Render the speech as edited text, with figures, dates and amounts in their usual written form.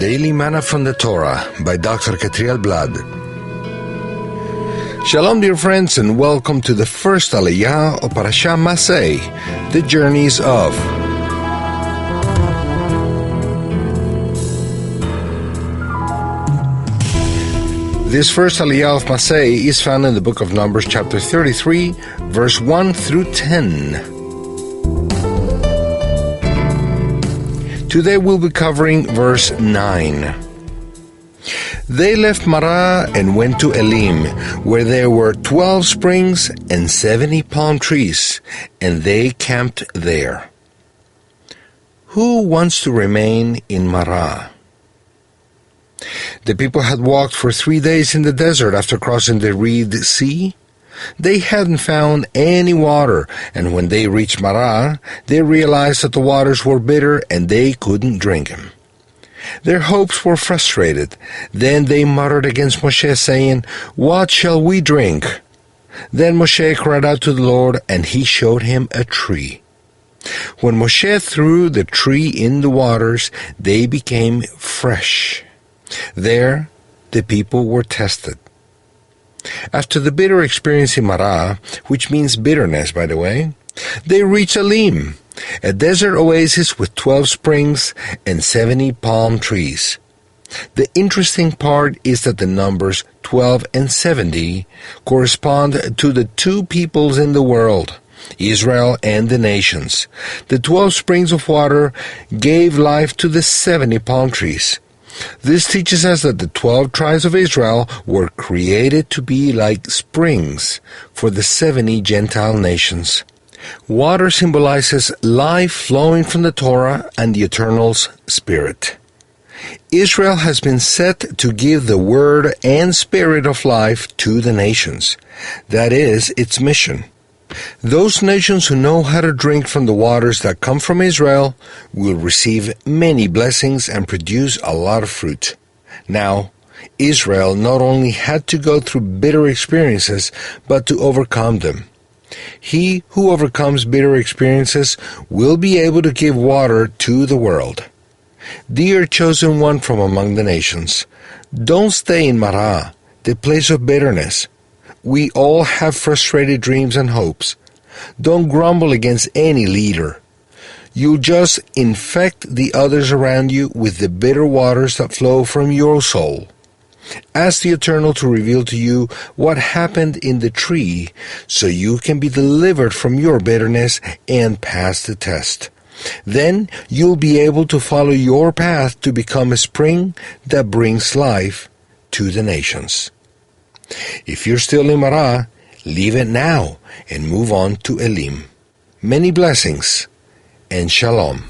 Daily Manna from the Torah by Dr. Ketriel Blad. Shalom, dear friends, and welcome to the first Aliyah of Parashat Massei, the journeys of. This first Aliyah of Massei is found in the book of Numbers, chapter 33, verse 1 through 10. Today we'll be covering verse 9. They left Marah and went to Elim, where there were 12 springs and 70 palm trees, and they camped there. Who wants to remain in Marah? The people had walked for 3 days in the desert after crossing the Red Sea. They hadn't found any water, and when they reached Marah, they realized that the waters were bitter and they couldn't drink them. Their hopes were frustrated. Then they muttered against Moshe, saying, "What shall we drink?" Then Moshe cried out to the Lord, and he showed him a tree. When Moshe threw the tree in the waters, they became fresh. There, the people were tested. After the bitter experience in Marah, which means bitterness, by the way, they reached Elim, a desert oasis with 12 springs and 70 palm trees. The interesting part is that the numbers 12 and 70 correspond to the two peoples in the world, Israel and the nations. The 12 springs of water gave life to the 70 palm trees. This teaches us that the 12 tribes of Israel were created to be like springs for the 70 Gentile nations. Water symbolizes life flowing from the Torah and the Eternal's Spirit. Israel has been set to give the Word and Spirit of life to the nations. That is its mission. Those nations who know how to drink from the waters that come from Israel will receive many blessings and produce a lot of fruit. Now, Israel not only had to go through bitter experiences, but to overcome them. He who overcomes bitter experiences will be able to give water to the world. Dear chosen one from among the nations, don't stay in Marah, the place of bitterness. We all have frustrated dreams and hopes. Don't grumble against any leader. You'll just infect the others around you with the bitter waters that flow from your soul. Ask the Eternal to reveal to you what happened in the tree so you can be delivered from your bitterness and pass the test. Then you'll be able to follow your path to become a spring that brings life to the nations. If you're still in Marah, leave it now and move on to Elim. Many blessings and shalom.